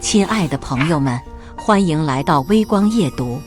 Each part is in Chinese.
亲爱的朋友们，欢迎来到微光夜读。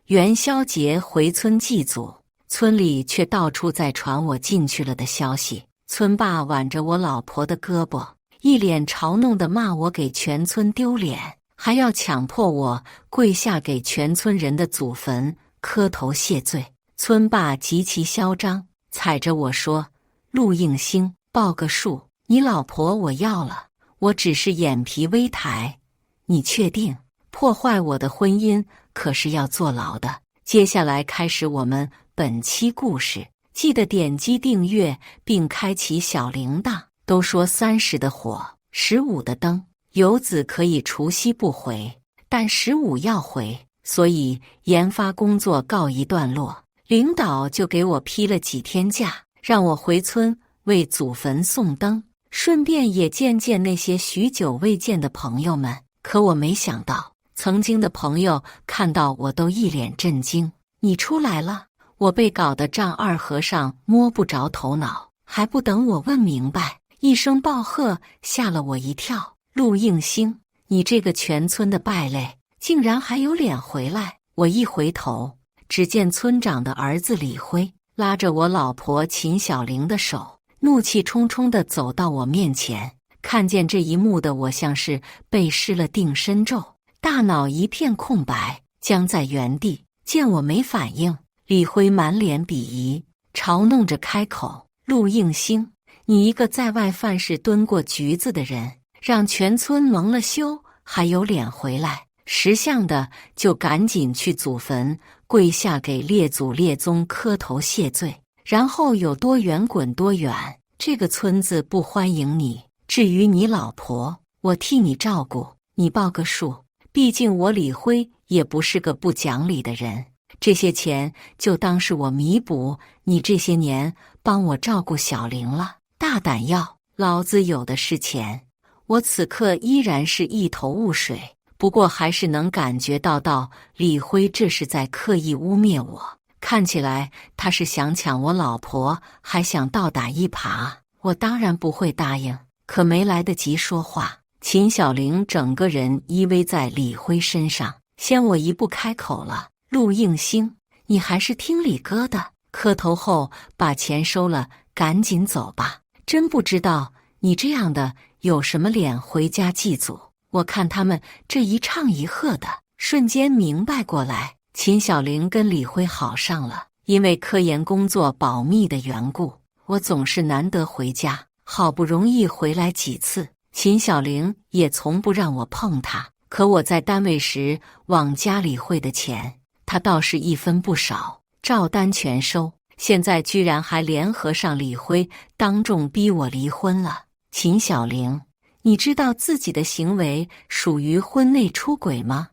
元宵节回村祭祖，村里却到处在传我进去了的消息。村爸挽着我老婆的胳膊，一脸嘲弄地骂我给全村丢脸，还要强迫我跪下给全村人的祖坟磕头谢罪。村爸极其嚣张，踩着我说：“陆应星，报个数，你老婆我要了，我只是眼皮微抬，你确定？破坏我的婚姻可是要坐牢的。”接下来开始我们本期故事，记得点击订阅并开启小铃铛。都说30的火，15的灯，游子可以除夕不回，但15要回，所以研发工作告一段落。领导就给我批了几天假，让我回村为祖坟送灯，顺便也见见那些许久未见的朋友们。可我没想到，曾经的朋友看到我都一脸震惊。你出来了？我被搞得丈二和尚摸不着头脑，还不等我问明白，一声暴喝吓了我一跳。陆应星，你这个全村的败类，竟然还有脸回来！我一回头，只见村长的儿子李辉拉着我老婆秦小玲的手，怒气冲冲地走到我面前。看见这一幕的我像是被施了定身咒，大脑一片空白，僵在原地。见我没反应，李辉满脸鄙夷，嘲弄着开口：“陆应星，你一个在外犯事蹲过局子的人，让全村蒙了羞，还有脸回来？识相的就赶紧去祖坟跪下给列祖列宗磕头谢罪，然后有多远滚多远，这个村子不欢迎你。至于你老婆，我替你照顾，你报个数。毕竟我李辉也不是个不讲理的人，这些钱就当是我弥补你这些年帮我照顾小玲了。大胆要，老子有的是钱。”我此刻依然是一头雾水，不过还是能感觉到李辉这是在刻意污蔑我，看起来他是想抢我老婆，还想倒打一耙。我当然不会答应，可没来得及说话，秦小玲整个人依偎在李辉身上，先我一步开口了：“陆应星，你还是听李哥的，磕头后把钱收了，赶紧走吧。真不知道你这样的有什么脸回家祭祖。”我看他们这一唱一和的，瞬间明白过来，秦小玲跟李辉好上了。因为科研工作保密的缘故，我总是难得回家，好不容易回来几次，秦小玲也从不让我碰她。可我在单位时往家里汇的钱，她倒是一分不少，照单全收。现在居然还联合上李辉，当众逼我离婚了。秦小玲，你知道自己的行为属于婚内出轨吗？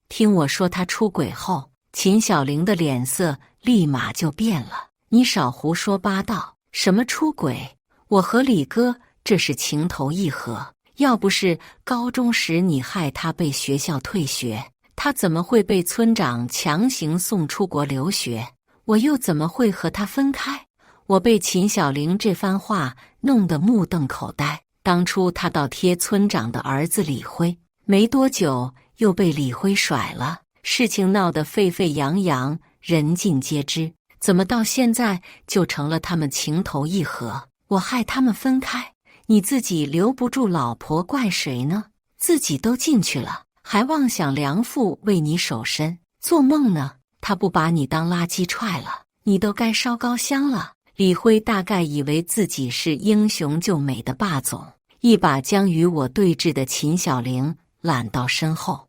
听我说他出轨后，秦小玲的脸色立马就变了。你少胡说八道，什么出轨？我和李哥这是情投意合，要不是高中时你害他被学校退学，他怎么会被村长强行送出国留学？我又怎么会和他分开？我被秦小玲这番话弄得目瞪口呆。当初他倒贴村长的儿子李辉，没多久又被李辉甩了，事情闹得沸沸扬扬，人尽皆知。怎么到现在就成了他们情投意合，我害他们分开？你自己留不住老婆，怪谁呢？自己都进去了，还妄想良妇为你守身，做梦呢！他不把你当垃圾踹了，你都该烧高香了。李辉大概以为自己是英雄救美的霸总，一把将与我对峙的秦小玲揽到身后。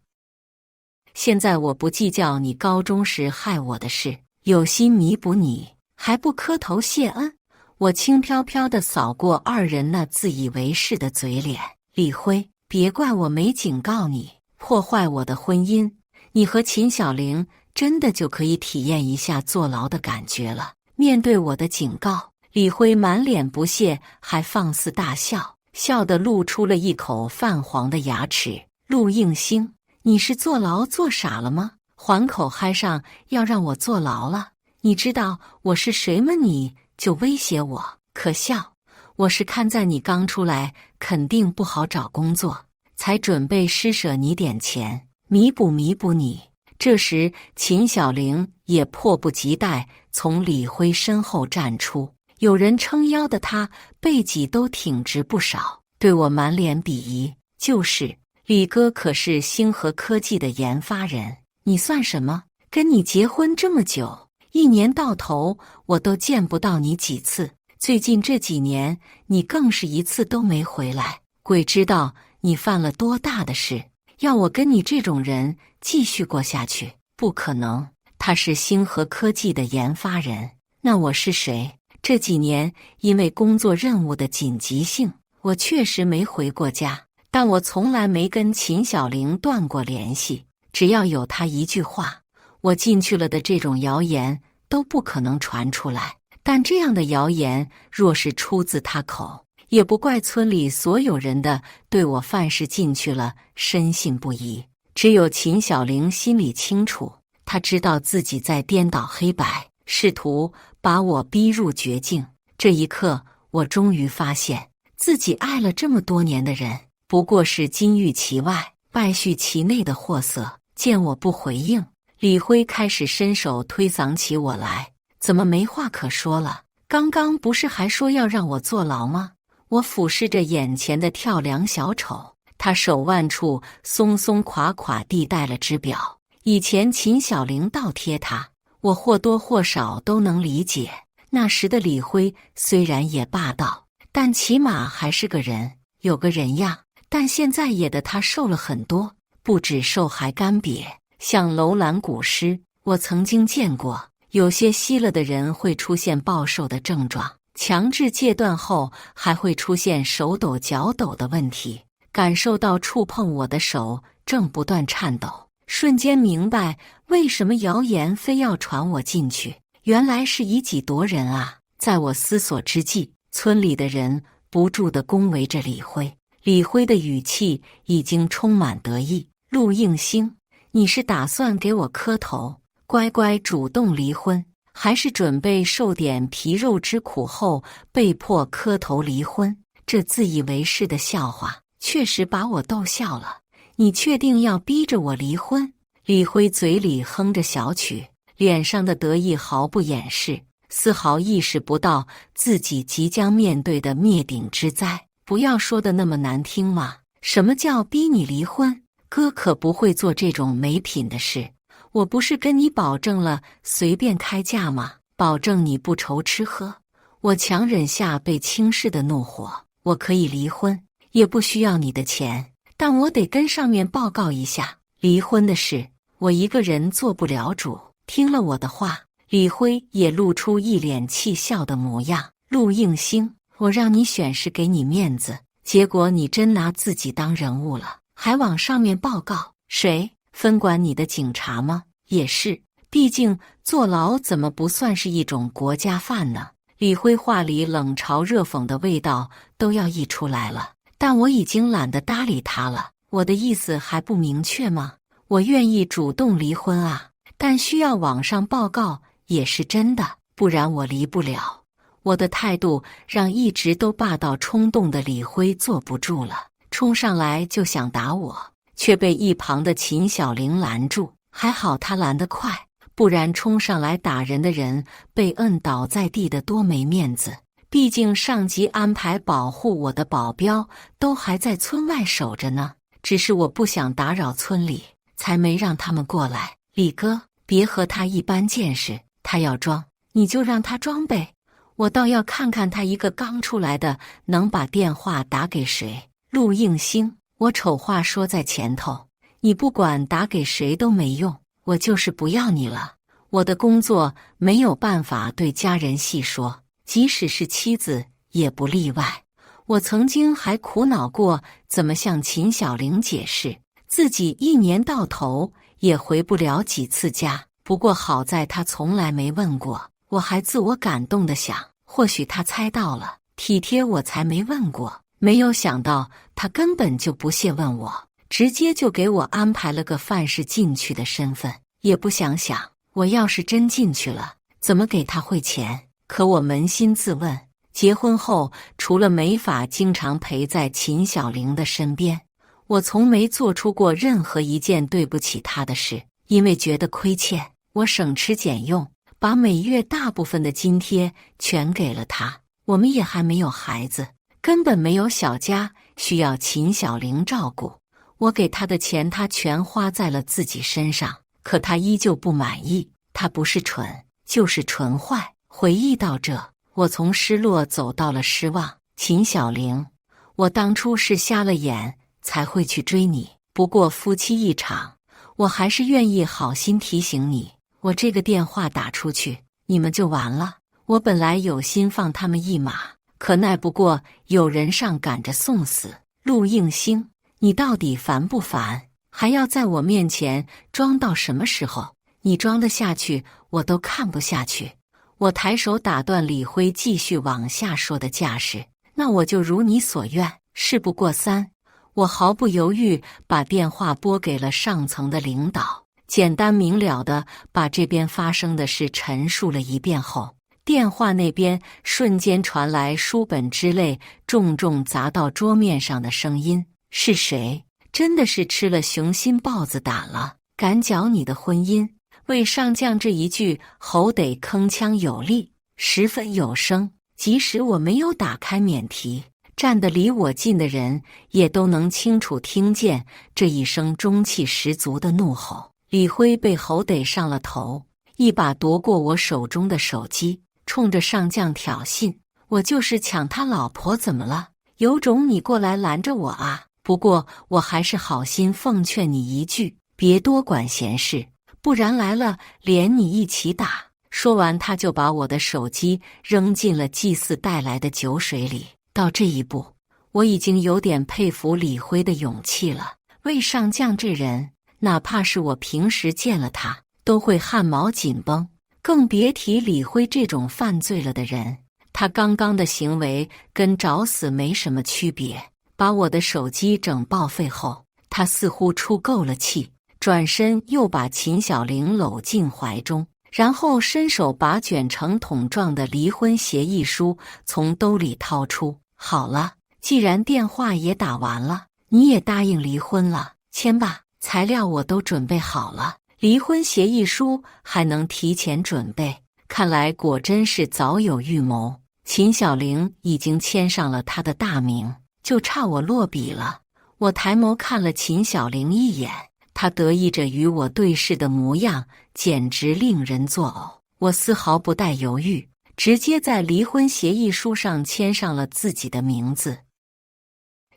现在我不计较你高中时害我的事，有心弥补你，还不磕头谢恩？我轻飘飘地扫过二人那自以为是的嘴脸。李辉，别怪我没警告你，破坏我的婚姻，你和秦小玲真的就可以体验一下坐牢的感觉了。面对我的警告，李辉满脸不屑，还放肆大笑，笑得露出了一口泛黄的牙齿。陆应星，你是坐牢坐傻了吗？还口嗨上要让我坐牢了？你知道我是谁吗？你就威胁我？可笑！我是看在你刚出来肯定不好找工作，才准备施舍你点钱，弥补你。这时，秦小玲也迫不及待从李辉身后站出，有人撑腰的她背脊都挺直不少，对我满脸鄙夷。就是李哥可是星河科技的研发人，你算什么？跟你结婚这么久，一年到头我都见不到你几次，最近这几年你更是一次都没回来。鬼知道你犯了多大的事，要我跟你这种人继续过下去？不可能，他是星河科技的研发人，那我是谁？这几年因为工作任务的紧急性，我确实没回过家，但我从来没跟秦小玲断过联系。只要有她一句话，我进去了的这种谣言都不可能传出来。但这样的谣言若是出自她口，也不怪村里所有人的对我犯事进去了深信不疑。只有秦小玲心里清楚，她知道自己在颠倒黑白，试图把我逼入绝境。这一刻，我终于发现自己爱了这么多年的人，不过是金玉其外，败絮其内的货色。见我不回应，李辉开始伸手推搡起我来。怎么没话可说了？刚刚不是还说要让我坐牢吗？我俯视着眼前的跳梁小丑，他手腕处松松垮垮地戴了只表。以前秦小玲倒贴他，我或多或少都能理解。那时的李辉虽然也霸道，但起码还是个人，有个人样。但现在也的他瘦了很多，不止瘦还干瘪，像楼兰古尸。我曾经见过，有些吸了的人会出现暴瘦的症状，强制戒断后还会出现手抖脚抖的问题。感受到触碰我的手正不断颤抖，瞬间明白为什么谣言非要传我进去，原来是以己夺人啊！在我思索之际，村里的人不住地恭维着李辉。李辉的语气已经充满得意。陆应星，你是打算给我磕头，乖乖主动离婚，还是准备受点皮肉之苦后被迫磕头离婚？这自以为是的笑话确实把我逗笑了。你确定要逼着我离婚？李辉嘴里哼着小曲，脸上的得意毫不掩饰，丝毫意识不到自己即将面对的灭顶之灾。不要说的那么难听嘛！什么叫逼你离婚？哥可不会做这种没品的事。我不是跟你保证了随便开价吗？保证你不愁吃喝。我强忍下被轻视的怒火，我可以离婚，也不需要你的钱，但我得跟上面报告一下，离婚的事我一个人做不了主。听了我的话，李辉也露出一脸气笑的模样。陆应星，我让你选是给你面子，结果你真拿自己当人物了，还往上面报告。谁？分管你的警察吗？也是，毕竟坐牢怎么不算是一种国家饭呢？李辉话里冷嘲热讽的味道都要溢出来了，但我已经懒得搭理他了。我的意思还不明确吗？我愿意主动离婚啊，但需要网上报告也是真的，不然我离不了。我的态度让一直都霸道冲动的李辉坐不住了，冲上来就想打我，却被一旁的秦小玲拦住。还好他拦得快，不然冲上来打人的人被摁倒在地的多没面子。毕竟上级安排保护我的保镖都还在村外守着呢，只是我不想打扰村里，才没让他们过来。李哥，别和他一般见识，他要装你就让他装呗，我倒要看看他一个刚出来的能把电话打给谁。陆应星，我丑话说在前头，你不管打给谁都没用，我就是不要你了。我的工作没有办法对家人细说，即使是妻子也不例外。我曾经还苦恼过怎么向秦小玲解释，自己一年到头也回不了几次家。不过好在他从来没问过，我还自我感动地想，或许他猜到了，体贴我才没问过。没有想到他根本就不屑问我，直接就给我安排了个犯事进去的身份，也不想想我要是真进去了，怎么给他汇钱。可我扪心自问，结婚后除了没法经常陪在秦小玲的身边，我从没做出过任何一件对不起他的事，因为觉得亏欠，我省吃俭用，把每月大部分的津贴全给了他。我们也还没有孩子，根本没有小家需要秦小玲照顾。我给他的钱，他全花在了自己身上，可他依旧不满意。他不是蠢，就是纯坏。回忆到这，我从失落走到了失望。秦小玲，我当初是瞎了眼才会去追你，不过夫妻一场，我还是愿意好心提醒你。我这个电话打出去，你们就完了。我本来有心放他们一马，可耐不过有人上赶着送死。陆应星，你到底烦不烦？还要在我面前装到什么时候？你装得下去，我都看不下去。我抬手打断李辉继续往下说的架势，那我就如你所愿，事不过三。我毫不犹豫把电话拨给了上层的领导，简单明了地把这边发生的事陈述了一遍后，电话那边瞬间传来书本之类重重砸到桌面上的声音。是谁？真的是吃了雄心豹子胆了，敢搅你的婚姻？魏上将这一句吼得铿锵有力，十分有声，即使我没有打开免提，站得离我近的人也都能清楚听见这一声中气十足的怒吼。李辉被吼得上了头，一把夺过我手中的手机，冲着上将挑衅：我就是抢他老婆怎么了？有种你过来拦着我啊！不过我还是好心奉劝你一句，别多管闲事，不然来了连你一起打。说完，他就把我的手机扔进了祭祀带来的酒水里。到这一步，我已经有点佩服李辉的勇气了。魏上将这人，哪怕是我平时见了他，都会汗毛紧绷，更别提李辉这种犯罪了的人。他刚刚的行为跟找死没什么区别。把我的手机整报废后，他似乎出够了气，转身又把秦小玲搂进怀中，然后伸手把卷成筒状的离婚协议书从兜里掏出。好了，既然电话也打完了，你也答应离婚了，签吧，材料我都准备好了。离婚协议书还能提前准备，看来果真是早有预谋。秦小玲已经签上了他的大名，就差我落笔了。我抬眸看了秦小玲一眼，她得意着与我对视的模样简直令人作呕。我丝毫不带犹豫，直接在离婚协议书上签上了自己的名字，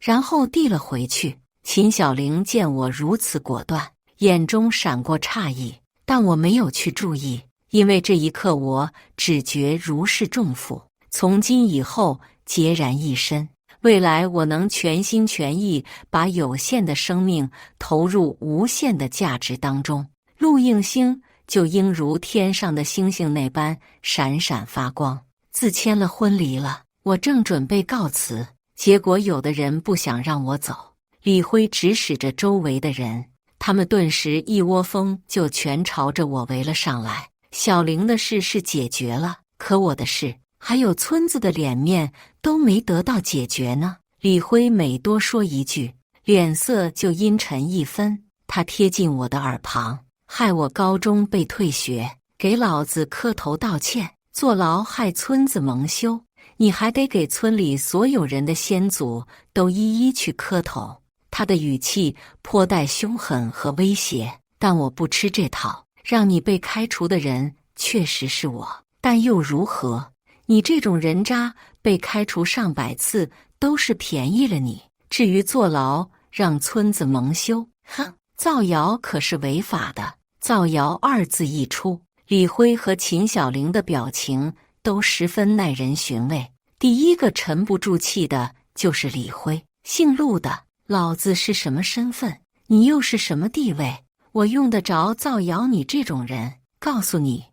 然后递了回去。秦小玲见我如此果断，眼中闪过诧异，但我没有去注意，因为这一刻我只觉如释重负。从今以后孑然一身，未来我能全心全意把有限的生命投入无限的价值当中，陆应星就应如天上的星星那般闪闪发光。自签了婚离了，我正准备告辞，结果有的人不想让我走。李辉指使着周围的人，他们顿时一窝蜂就全朝着我围了上来。小玲的事是解决了，可我的事还有村子的脸面都没得到解决呢。李辉每多说一句，脸色就阴沉一分。他贴近我的耳旁，害我高中被退学，给老子磕头道歉，坐牢害村子蒙羞，你还得给村里所有人的先祖都一一去磕头。他的语气颇带凶狠和威胁，但我不吃这套。让你被开除的人确实是我，但又如何？你这种人渣被开除上百次都是便宜了你，至于坐牢让村子蒙羞，哼，造谣可是违法的。造谣二字一出，李辉和秦小玲的表情都十分耐人寻味。第一个沉不住气的就是李辉，姓陆的，老子是什么身份？你又是什么地位？我用得着造谣你这种人？告诉你，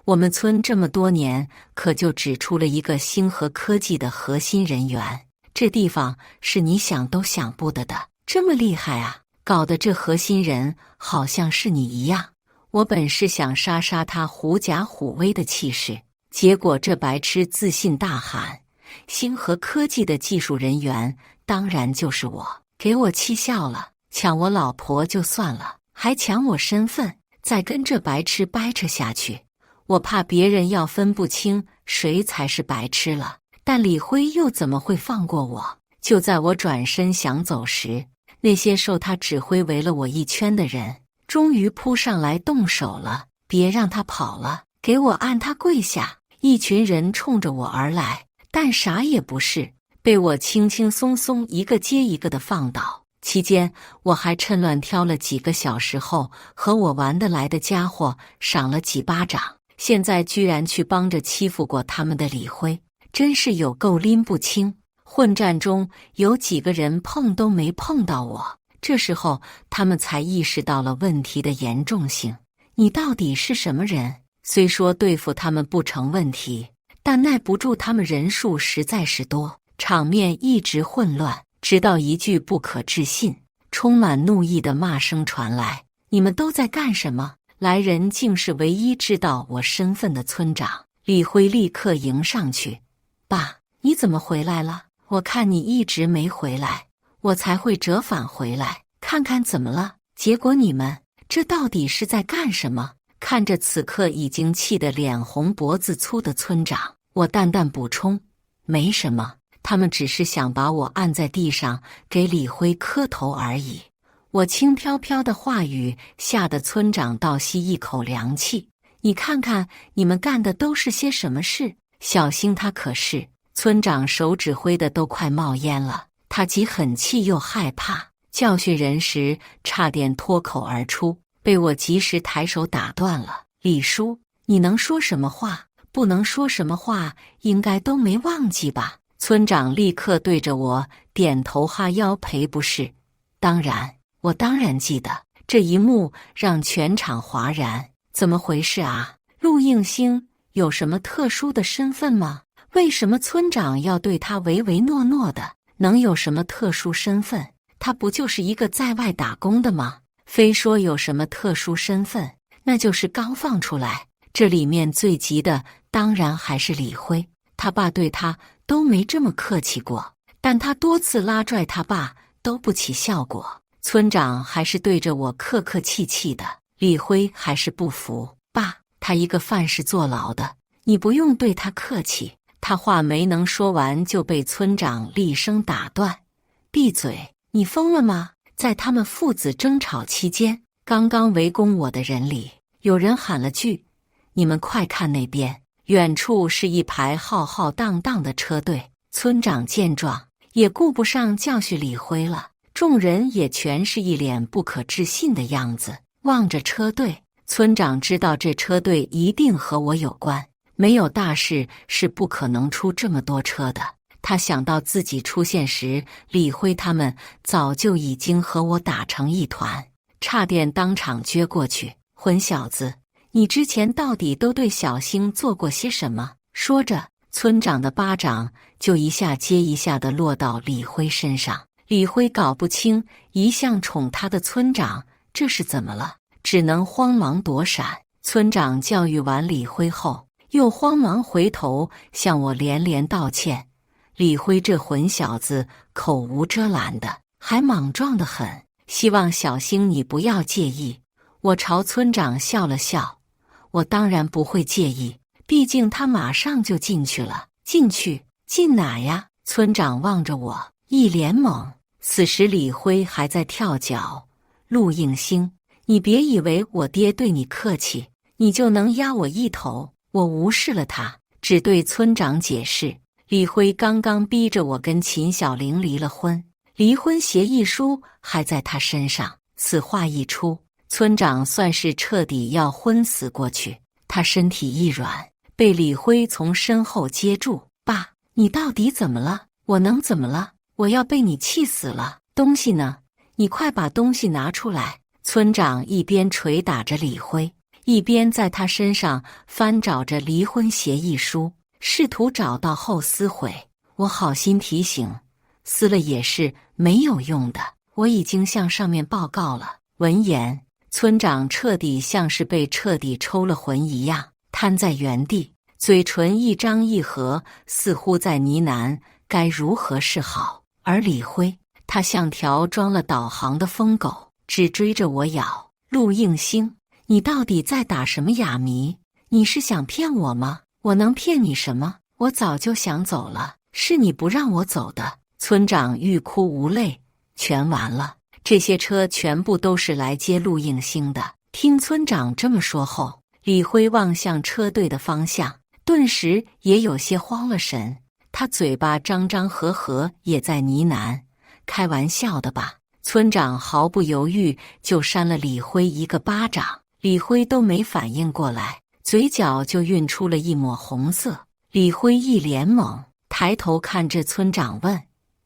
我们村这么多年可就只出了一个星河科技的核心人员，这地方是你想都想不得的，这么厉害啊！搞得这核心人好像是你一样。我本是想杀杀他狐假虎威的气势，结果这白痴自信大喊星河科技的技术人员当然就是我，给我气笑了。抢我老婆就算了，还抢我身份，再跟这白痴掰扯下去，我怕别人要分不清谁才是白痴了。但李辉又怎么会放过我？就在我转身想走时，那些受他指挥围了我一圈的人终于扑上来动手了。别让他跑了，给我按他跪下！一群人冲着我而来，但啥也不是，被我轻轻松松一个接一个的放倒。期间我还趁乱挑了几个小时后和我玩得来的家伙赏了几巴掌。现在居然去帮着欺负过他们的李辉，真是有够拎不清。混战中有几个人碰都没碰到我，这时候他们才意识到了问题的严重性。你到底是什么人？虽说对付他们不成问题，但耐不住他们人数实在是多，场面一直混乱，直到一句不可置信、充满怒意的骂声传来：你们都在干什么？来人竟是唯一知道我身份的村长。李辉立刻迎上去：爸，你怎么回来了？我看你一直没回来，我才会折返回来，看看怎么了。结果你们这到底是在干什么？看着此刻已经气得脸红脖子粗的村长，我淡淡补充：没什么，他们只是想把我按在地上给李辉磕头而已。我轻飘飘的话语吓得村长倒吸一口凉气。你看看你们干的都是些什么事？小心他可是……村长手指挥的都快冒烟了，他既很气又害怕，教训人时差点脱口而出，被我及时抬手打断了。李叔，你能说什么话？不能说什么话，应该都没忘记吧？村长立刻对着我点头哈腰赔不是。当然，我当然记得。这一幕让全场哗然。怎么回事啊？陆应星有什么特殊的身份吗？为什么村长要对他唯唯诺诺的？能有什么特殊身份？他不就是一个在外打工的吗？非说有什么特殊身份，那就是刚放出来。这里面最急的当然还是李辉，他爸对他都没这么客气过，但他多次拉拽他爸都不起效果，村长还是对着我客客气气的。李辉还是不服，爸，他一个犯事坐牢的，你不用对他客气。他话没能说完就被村长厉声打断：闭嘴！你疯了吗？在他们父子争吵期间，刚刚围攻我的人里，有人喊了句：你们快看那边！远处是一排浩浩荡荡的车队。村长见状也顾不上教训李辉了，众人也全是一脸不可置信的样子，望着车队。村长知道这车队一定和我有关，没有大事是不可能出这么多车的。他想到自己出现时，李辉他们早就已经和我打成一团，差点当场撅过去。混小子，你之前到底都对小星做过些什么？说着，村长的巴掌就一下接一下地落到李辉身上。李辉搞不清一向宠他的村长这是怎么了，只能慌忙躲闪。村长教育完李辉后，又慌忙回头向我连连道歉。李辉这混小子口无遮拦的，还莽撞得很，希望小星你不要介意。我朝村长笑了笑，我当然不会介意，毕竟他马上就进去了。进去？进哪呀？村长望着我，一脸懵。此时李辉还在跳脚。陆应星，你别以为我爹对你客气，你就能压我一头。我无视了他，只对村长解释，李辉刚刚逼着我跟秦小玲离了婚，离婚协议书还在他身上。此话一出，村长算是彻底要昏死过去。他身体一软，被李辉从身后接住。爸，你到底怎么了？我能怎么了？我要被你气死了。东西呢？你快把东西拿出来。村长一边捶打着李辉，一边在他身上翻找着离婚协议书，试图找到后撕毁。我好心提醒，撕了也是没有用的，我已经向上面报告了。闻言，村长彻底像是被彻底抽了魂一样，瘫在原地，嘴唇一张一合，似乎在呢喃该如何是好。而李辉，他像条装了导航的疯狗，只追着我咬。陆应星，你到底在打什么哑谜？你是想骗我吗？我能骗你什么？我早就想走了，是你不让我走的。村长欲哭无泪，全完了。这些车全部都是来接陆应星的。听村长这么说后，李辉望向车队的方向，顿时也有些慌了神。他嘴巴张张合合，也在呢喃：“开玩笑的吧？”村长毫不犹豫就扇了李辉一个巴掌，李辉都没反应过来，嘴角就晕出了一抹红色。李辉一脸懵，抬头看着村长问：“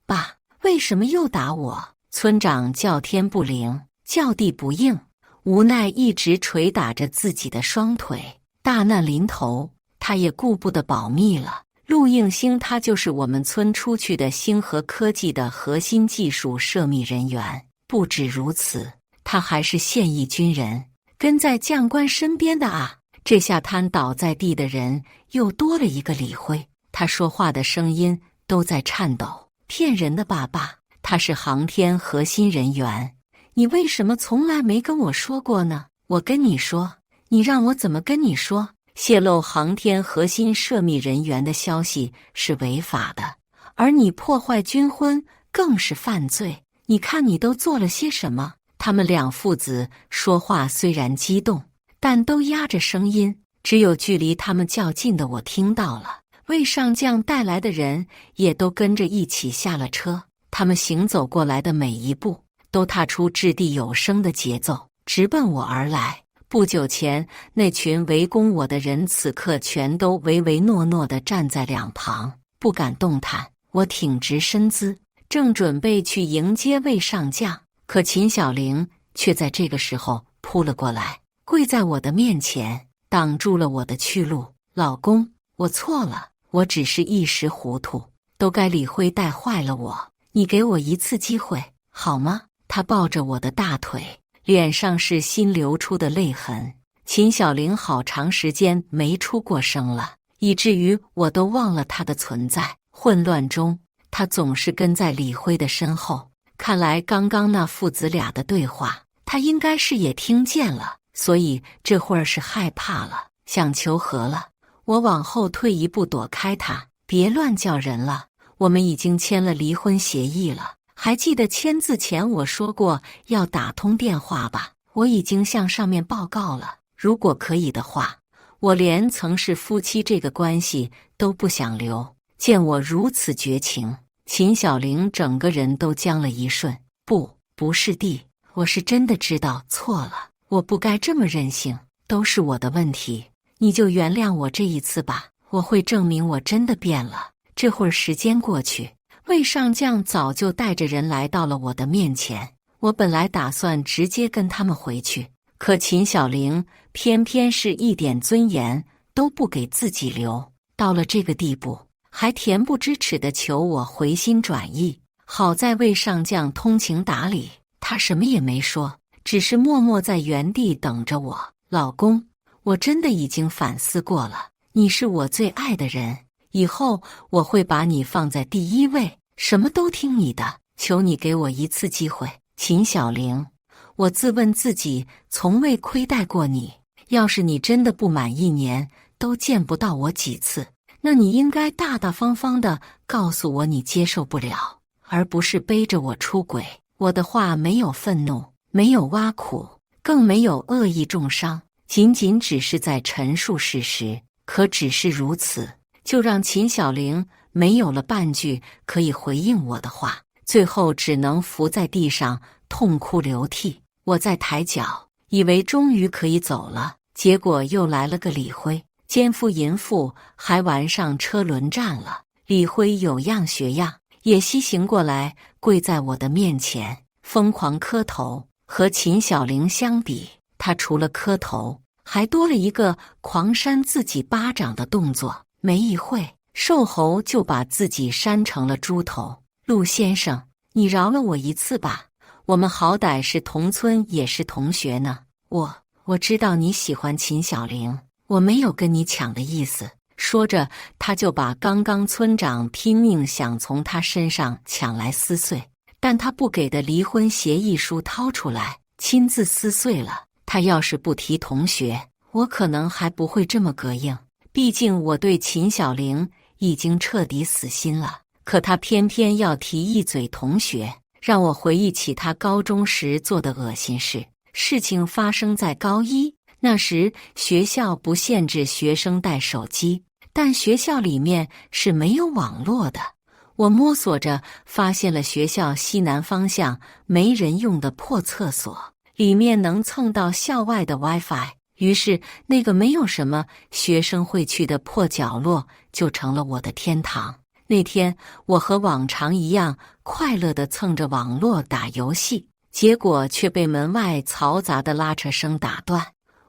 爸，为什么又打我？”村长叫天不灵，叫地不应，无奈一直捶打着自己的双腿。大难临头，他也顾不得保密了。陆应星他就是我们村出去的星河科技的核心技术涉密人员，不止如此，他还是现役军人，跟在将官身边的啊。这下瘫倒在地的人又多了一个李辉，他说话的声音都在颤抖。骗人的爸爸，他是航天核心人员，你为什么从来没跟我说过呢？我跟你说，你让我怎么跟你说？泄露航天核心涉密人员的消息是违法的，而你破坏军婚更是犯罪。你看你都做了些什么？他们两父子说话虽然激动，但都压着声音，只有距离他们较近的我听到了。魏上将带来的人也都跟着一起下了车，他们行走过来的每一步都踏出掷地有声的节奏，直奔我而来。不久前，那群围攻我的人此刻全都唯唯诺诺地站在两旁，不敢动弹。我挺直身姿，正准备去迎接魏上将，可秦小玲却在这个时候扑了过来，跪在我的面前，挡住了我的去路。老公，我错了，我只是一时糊涂，都该李辉带坏了我，你给我一次机会，好吗？他抱着我的大腿，脸上是新流出的泪痕。秦小玲好长时间没出过声了，以至于我都忘了她的存在。混乱中，她总是跟在李辉的身后。看来刚刚那父子俩的对话，她应该是也听见了，所以这会儿是害怕了，想求和了。我往后退一步躲开她，别乱叫人了，我们已经签了离婚协议了。还记得签字前我说过要打通电话吧？我已经向上面报告了，如果可以的话，我连曾是夫妻这个关系都不想留。见我如此绝情，秦小玲整个人都僵了一瞬。不是弟，我是真的知道错了，我不该这么任性，都是我的问题，你就原谅我这一次吧，我会证明我真的变了。这会儿时间过去，魏上将早就带着人来到了我的面前，我本来打算直接跟他们回去，可秦小玲偏偏是一点尊严都不给自己留，到了这个地步，还恬不知耻地求我回心转意。好在魏上将通情达理，他什么也没说，只是默默在原地等着我。老公，我真的已经反思过了，你是我最爱的人，以后我会把你放在第一位，什么都听你的，求你给我一次机会。秦小玲，我自问自己从未亏待过你，要是你真的不满1年都见不到我几次，那你应该大大方方地告诉我你接受不了，而不是背着我出轨。我的话没有愤怒，没有挖苦，更没有恶意重伤，仅仅只是在陈述事实。可只是如此，就让秦小玲没有了半句可以回应我的话，最后只能伏在地上痛哭流涕。我在抬脚，以为终于可以走了，结果又来了个李辉，奸夫淫妇，还玩上车轮战了。李辉有样学样，也西行过来，跪在我的面前，疯狂磕头。和秦小玲相比，他除了磕头，还多了一个狂扇自己巴掌的动作。没一会，瘦猴就把自己扇成了猪头。陆先生，你饶了我一次吧，我们好歹是同村，也是同学呢。我知道你喜欢秦小玲，我没有跟你抢的意思。说着，他就把刚刚村长拼命想从他身上抢来撕碎，但他不给的离婚协议书掏出来，亲自撕碎了。他要是不提同学，我可能还不会这么膈应。毕竟我对秦小玲已经彻底死心了，可他偏偏要提一嘴同学，让我回忆起他高中时做的恶心事。事情发生在高一，那时学校不限制学生带手机，但学校里面是没有网络的。我摸索着发现了学校西南方向没人用的破厕所，里面能蹭到校外的 WiFi。于是那个没有什么学生会去的破角落就成了我的天堂。那天我和往常一样快乐地蹭着网络打游戏，结果却被门外嘈杂的拉扯声打断。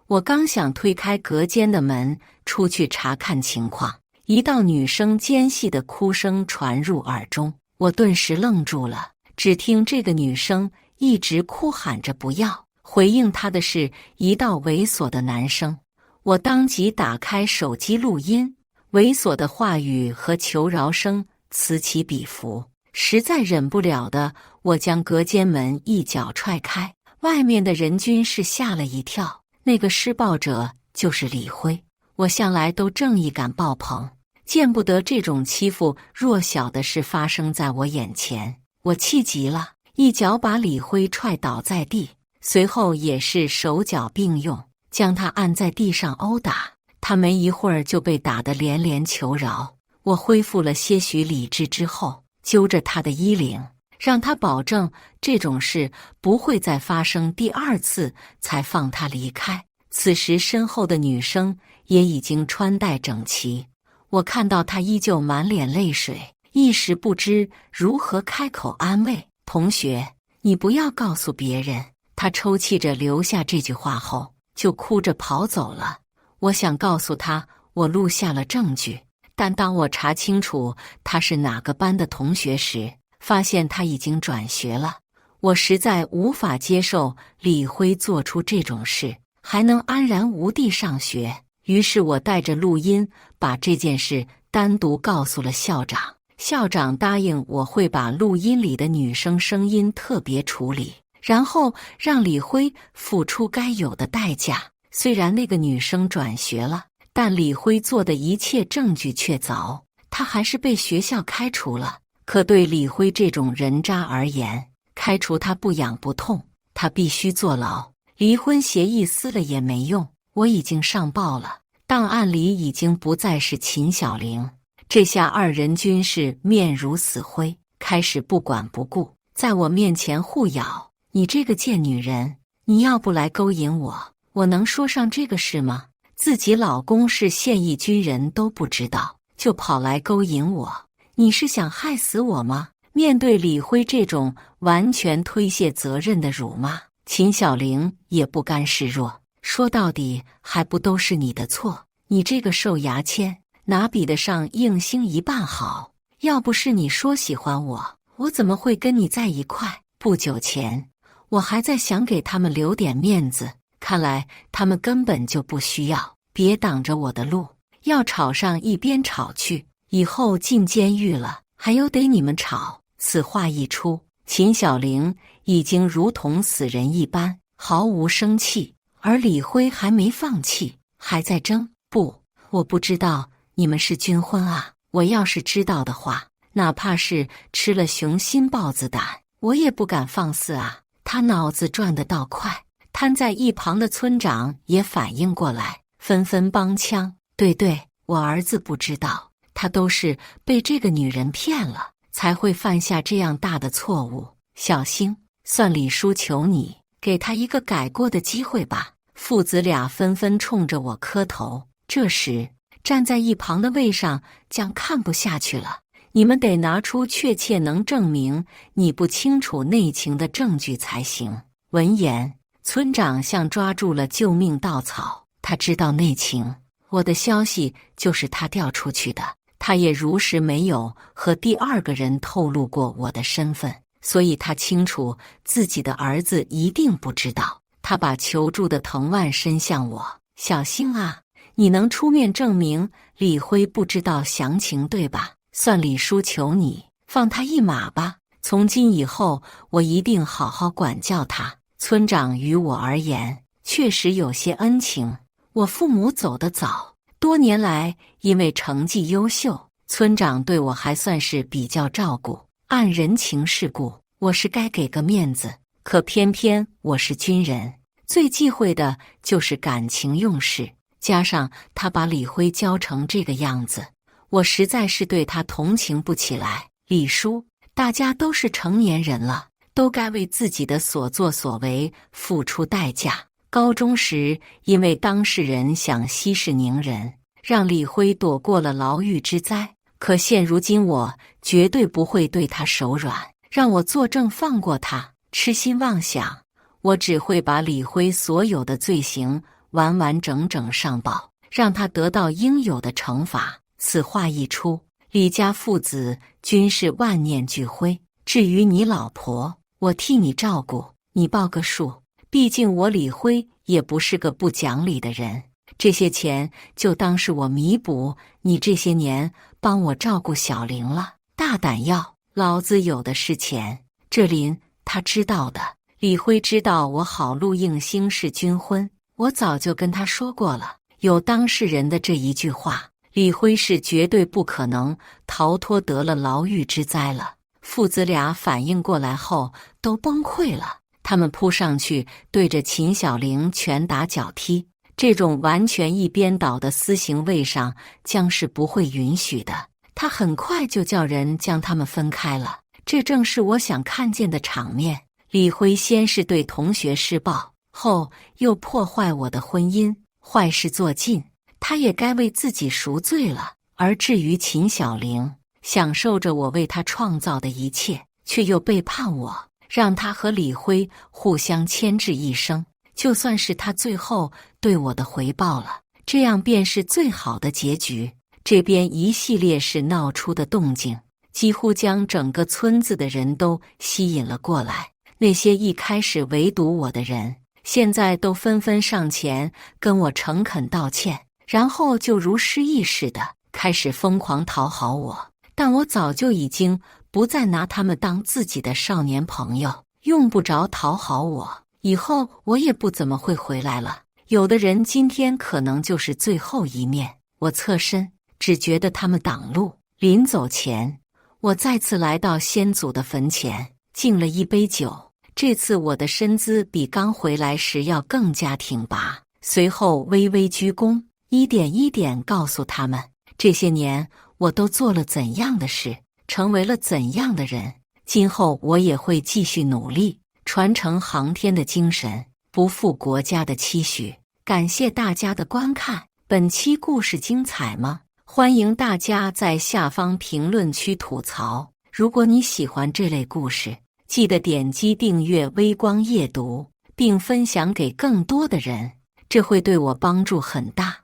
我刚想推开隔间的门出去查看情况，一道女生尖细的哭声传入耳中，我顿时愣住了。只听这个女生一直哭喊着不要，回应她的是一道猥琐的男声。我当即打开手机录音，猥琐的话语和求饶声此起彼伏，实在忍不了的，我将隔间门一脚踹开。外面的人均是吓了一跳，那个施暴者就是李辉。我向来都正义感爆棚，见不得这种欺负弱小的事发生在我眼前。我气急了，一脚把李辉踹倒在地，随后也是手脚并用，将他按在地上殴打。他没一会儿就被打得连连求饶。我恢复了些许理智之后，揪着他的衣领，让他保证这种事不会再发生第二次，才放他离开。此时身后的女生也已经穿戴整齐，我看到她依旧满脸泪水，一时不知如何开口安慰。同学，你不要告诉别人。她抽泣着留下这句话后，就哭着跑走了。我想告诉她我录下了证据，但当我查清楚她是哪个班的同学时，发现她已经转学了。我实在无法接受李辉做出这种事，还能安然无地上学。于是我带着录音把这件事单独告诉了校长。校长答应我会把录音里的女生声音特别处理，然后让李辉付出该有的代价。虽然那个女生转学了，但李辉做的一切证据确凿，他还是被学校开除了。可对李辉这种人渣而言，开除他不痒不痛，他必须坐牢。离婚协议撕了也没用，我已经上报了，档案里已经不再是秦小玲。这下二人均是面如死灰，开始不管不顾，在我面前互咬。你这个贱女人，你要不来勾引我，我能说上这个事吗？自己老公是现役军人都不知道，就跑来勾引我，你是想害死我吗？面对李辉这种完全推卸责任的辱骂，秦小玲也不甘示弱，说到底还不都是你的错，你这个瘦牙签哪比得上应星一半好？要不是你说喜欢我，我怎么会跟你在一块？不久前我还在想给他们留点面子，看来他们根本就不需要。别挡着我的路，要吵上一边吵去，以后进监狱了还有得你们吵。此话一出，秦小玲已经如同死人一般，毫无生气，而李辉还没放弃，还在争。不，我不知道你们是军婚啊！我要是知道的话，哪怕是吃了雄心豹子胆，我也不敢放肆啊！他脑子转得倒快，瘫在一旁的村长也反应过来，纷纷帮腔。对，我儿子不知道，他都是被这个女人骗了，才会犯下这样大的错误。小星，算李叔求你，给他一个改过的机会吧。父子俩纷纷冲着我磕头。这时站在一旁的魏上将看不下去了，你们得拿出确切能证明你不清楚内情的证据才行。闻言，村长像抓住了救命稻草，他知道内情，我的消息就是他调出去的，他也如实没有和第二个人透露过我的身份，所以他清楚自己的儿子一定不知道。他把求助的藤蔓伸向我，小星啊，你能出面证明李辉不知道详情对吧？算李叔求你，放他一马吧。从今以后，我一定好好管教他。村长于我而言，确实有些恩情。我父母走得早，多年来因为成绩优秀，村长对我还算是比较照顾。按人情世故，我是该给个面子，可偏偏我是军人，最忌讳的就是感情用事。加上他把李辉教成这个样子，我实在是对他同情不起来。李叔，大家都是成年人了，都该为自己的所作所为付出代价。高中时，因为当事人想息事宁人，让李辉躲过了牢狱之灾。可现如今，我绝对不会对他手软，让我作证放过他。痴心妄想，我只会把李辉所有的罪行完完整整上报，让他得到应有的惩罚。此话一出，李家父子均是万念俱灰。至于你老婆，我替你照顾，你报个数。毕竟我李辉也不是个不讲理的人，这些钱就当是我弥补你这些年帮我照顾小玲了。大胆要，老子有的是钱。这林他知道的，李辉知道我好路应星是军婚，我早就跟他说过了，有当事人的这一句话，李辉是绝对不可能逃脱得了牢狱之灾了。父子俩反应过来后都崩溃了，他们扑上去对着秦小玲拳打脚踢，这种完全一边倒的私刑位上将是不会允许的。他很快就叫人将他们分开了，这正是我想看见的场面。李辉先是对同学施暴，后又破坏我的婚姻，坏事做尽，他也该为自己赎罪了。而至于秦小玲，享受着我为他创造的一切，却又背叛我，让他和李辉互相牵制一生，就算是他最后对我的回报了，这样便是最好的结局。这边一系列事闹出的动静，几乎将整个村子的人都吸引了过来。那些一开始围堵我的人，现在都纷纷上前跟我诚恳道歉，然后就如失忆似的开始疯狂讨好我。但我早就已经不再拿他们当自己的少年朋友，用不着讨好我，以后我也不怎么会回来了。有的人今天可能就是最后一面。我侧身，只觉得他们挡路。临走前，我再次来到先祖的坟前，敬了一杯酒。这次我的身姿比刚回来时要更加挺拔，随后微微鞠躬，一点一点告诉他们，这些年我都做了怎样的事，成为了怎样的人。今后我也会继续努力，传承航天的精神，不负国家的期许。感谢大家的观看，本期故事精彩吗？欢迎大家在下方评论区吐槽。如果你喜欢这类故事，记得点击订阅微光夜读，并分享给更多的人，这会对我帮助很大。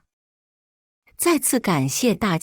再次感谢大家。